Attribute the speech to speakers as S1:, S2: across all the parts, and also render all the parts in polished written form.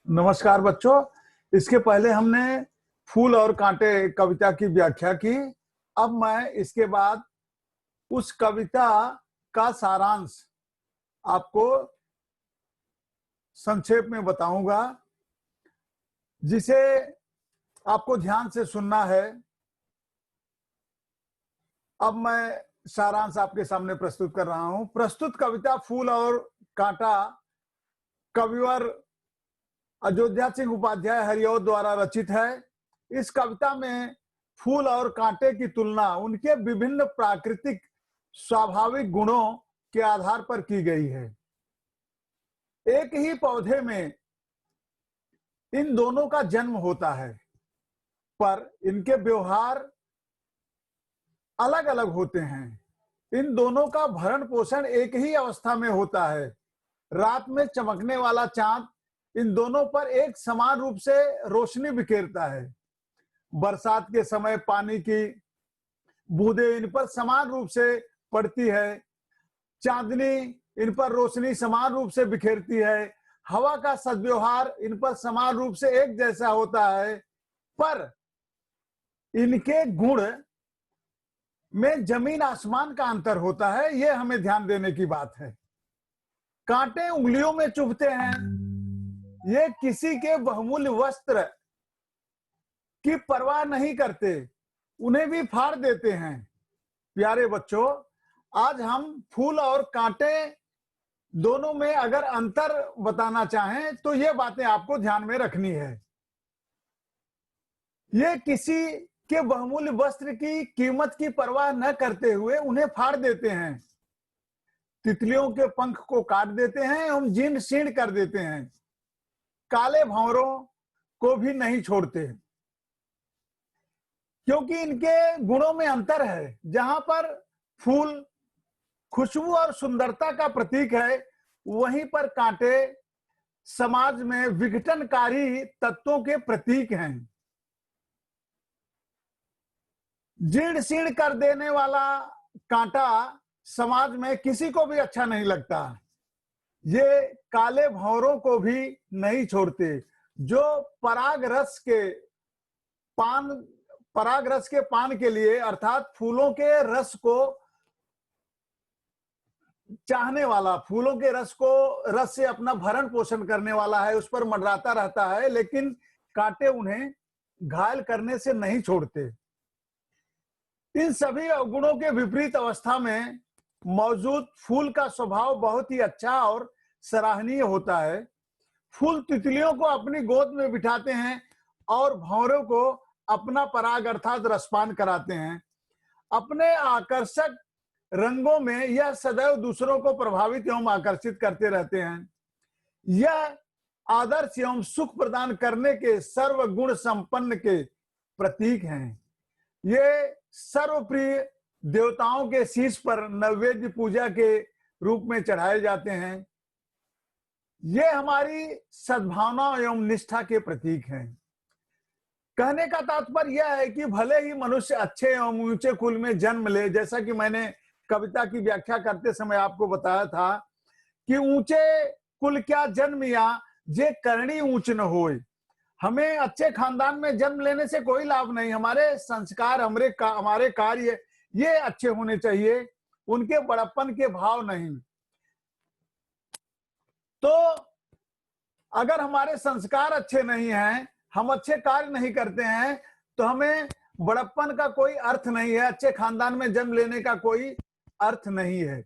S1: नमस्कार बच्चों। इसके पहले हमने फूल और कांटे कविता की व्याख्या की। अब मैं इसके बाद उस कविता का सारांश आपको संक्षेप में बताऊंगा, जिसे आपको ध्यान से सुनना है। अब मैं सारांश आपके सामने प्रस्तुत कर रहा हूं। प्रस्तुत कविता फूल और कांटा कविवर अयोध्या सिंह उपाध्याय हरिऔध द्वारा रचित है। इस कविता में फूल और कांटे की तुलना उनके विभिन्न प्राकृतिक स्वाभाविक गुणों के आधार पर की गई है। एक ही पौधे में इन दोनों का जन्म होता है, पर इनके व्यवहार अलग अलग होते हैं। इन दोनों का भरण पोषण एक ही अवस्था में होता है। रात में चमकने वाला चांद इन दोनों पर एक समान रूप से रोशनी बिखेरता है। बरसात के समय पानी की बूंदें इन पर समान रूप से पड़ती है। चांदनी इन पर रोशनी समान रूप से बिखेरती है। हवा का सद्व्यवहार इन पर समान रूप से एक जैसा होता है, पर इनके गुण में जमीन आसमान का अंतर होता है। यह हमें ध्यान देने की बात है। कांटे उंगलियों में चुभते हैं। ये किसी के बहुमूल्य वस्त्र की परवाह नहीं करते, उन्हें भी फाड़ देते हैं। प्यारे बच्चों, आज हम फूल और कांटे दोनों में अगर अंतर बताना चाहें तो ये बातें आपको ध्यान में रखनी है। ये किसी के बहुमूल्य वस्त्र की कीमत की परवाह न करते हुए उन्हें फाड़ देते हैं। तितलियों के पंख को काट देते हैं एवं जीर्ण शीर्ण कर देते हैं। काले भंवरों को भी नहीं छोड़ते, क्योंकि इनके गुणों में अंतर है। जहां पर फूल खुशबू और सुंदरता का प्रतीक है, वहीं पर कांटे समाज में विघटनकारी तत्वों के प्रतीक हैं। जीर्ण शीर्ण कर देने वाला कांटा समाज में किसी को भी अच्छा नहीं लगता। ये काले भंवरों को भी नहीं छोड़ते, जो पराग रस के पान के लिए अर्थात फूलों के रस को चाहने वाला, फूलों के रस से अपना भरण पोषण करने वाला है, उस पर मंडराता रहता है, लेकिन कांटे उन्हें घायल करने से नहीं छोड़ते। इन सभी अवगुणों के विपरीत अवस्था में मौजूद फूल का स्वभाव बहुत ही अच्छा और सराहनीय होता है। फूल तितलियों को अपनी गोद में बिठाते हैं और भंवरों को अपना पराग अर्थात रसपान कराते हैं। अपने आकर्षक रंगों में यह सदैव दूसरों को प्रभावित एवं आकर्षित करते रहते हैं। यह आदर्श एवं सुख प्रदान करने के सर्वगुण संपन्न के प्रतीक हैं। ये सर्वप्रिय देवताओं के शीश पर नैवेद्य पूजा के रूप में चढ़ाए जाते हैं। ये हमारी सद्भावना एवं निष्ठा के प्रतीक हैं। कहने का तात्पर्य यह है कि भले ही मनुष्य अच्छे एवं ऊंचे कुल में जन्म ले, जैसा कि मैंने कविता की व्याख्या करते समय आपको बताया था कि ऊंचे कुल क्या जन्म या जे करणी ऊंच न होए। हमें अच्छे खानदान में जन्म लेने से कोई लाभ नहीं। हमारे संस्कार, हमारे कार्य ये अच्छे होने चाहिए, उनके बड़प्पन के भाव नहीं। तो अगर हमारे संस्कार अच्छे नहीं हैं, हम अच्छे कार्य नहीं करते हैं, तो हमें बड़प्पन का कोई अर्थ नहीं है, अच्छे खानदान में जन्म लेने का कोई अर्थ नहीं है।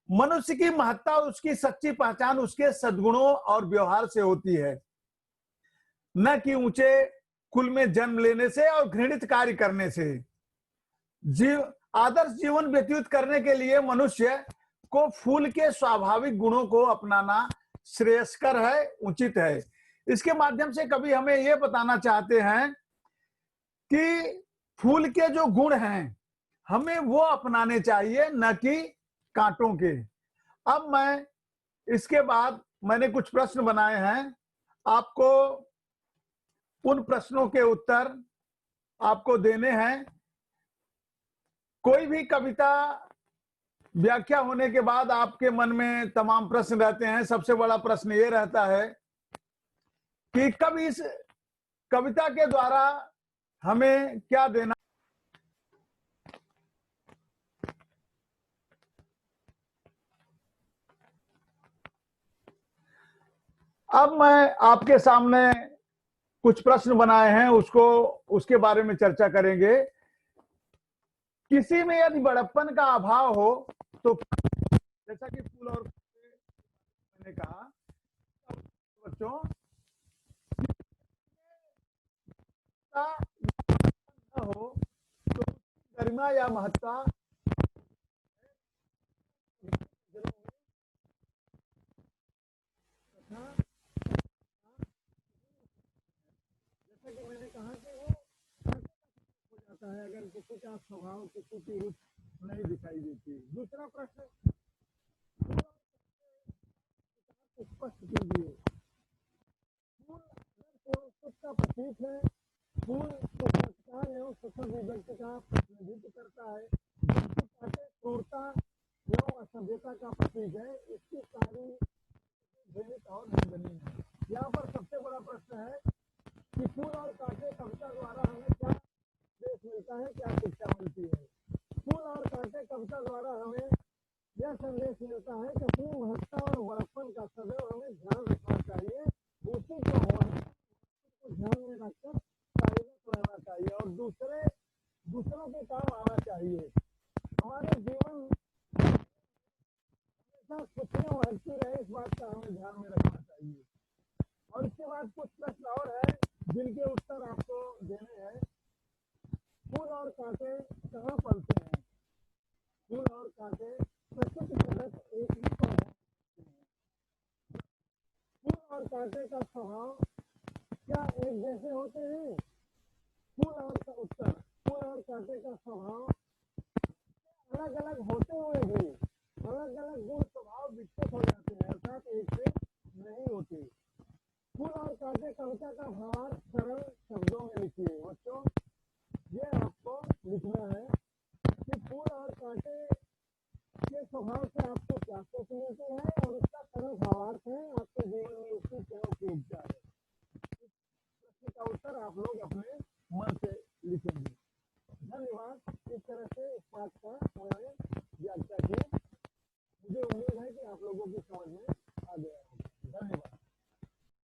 S1: मनुष्य की महत्ता उसकी सच्ची पहचान उसके सद्गुणों और व्यवहार से होती है, न कि ऊंचे कुल में जन्म लेने से और घृणित कार्य करने से। आदर्श जीवन व्यतीत करने के लिए मनुष्य को फूल के स्वाभाविक गुणों को अपनाना श्रेयस्कर है, उचित है। इसके माध्यम से कभी हमें यह बताना चाहते हैं कि फूल के जो गुण हैं हमें वो अपनाने चाहिए, न कि कांटों के। अब मैं इसके बाद मैंने कुछ प्रश्न बनाए हैं, आपको उन प्रश्नों के उत्तर आपको देने हैं। कोई भी कविता व्याख्या होने के बाद आपके मन में तमाम प्रश्न रहते हैं। सबसे बड़ा प्रश्न ये रहता है कि कब इस कविता के द्वारा हमें क्या देना। अब मैं आपके सामने कुछ प्रश्न बनाए हैं, उसके बारे में चर्चा करेंगे। किसी में यदि बड़प्पन का अभाव हो तो जैसा कि फूल और मैंने कहा बच्चों का न हो तो गरिमा या महत्ता जैसा कि मैंने कहा कि वो हो जाता है अगर किसी का स्वभाव किसी की रुचि नहीं दिखाई देती। दूसरा प्रश्न स्पष्ट कीजिए। फूल सुख का प्रतीक है, फूल संस्कार एवं सफल विभक्ति का प्रतिनिधित्व करता है, जिसकी कांटे क्रूरता एवं असभ्यता का प्रतीक है, इसकी सारी गणित और निंदनीय है। यहाँ पर सबसे बड़ा प्रश्न है कि फूल और कांटे कविता द्वारा हमें क्या संदेश मिलता है, क्या शिक्षा मिलती है। फूल और कांटे कविता द्वारा हमें यह संदेश मिलता है कि अपनी महत्ता और बड़प्पन का सदैव हमें ध्यान रखना चाहिए, उसी को होने को ध्यान में रखकर कार्यरत रहना चाहिए और दूसरों के काम आना चाहिए। हमारे जीवन हमेशा खुशियां बढ़ती रहे, इस बात का हमें ध्यान में रखना चाहिए। और इसके बाद कुछ प्रश्न और है जिनके उत्तर आपको देने हैं। फूल और कांटे कहाँ पलते हैं? फूल और कांटे प्रकृति के एक ही पौधे हैं। फूल और कांटे का स्वभाव क्या एक जैसे होते हैं? फूल और कांटे का स्वभाव अलग अलग होते हुए भी अलग अलग गुण स्वभाव विकसित हो जाते हैं, अर्थात एक से नहीं होते। फूल और कांटे कविता का भावार्थ सरल शब्दों में लिखिए। बच्चों ये आपको लिखना है कि फूल और कांटे के स्वभाव से आपको क्या सीख मिलती है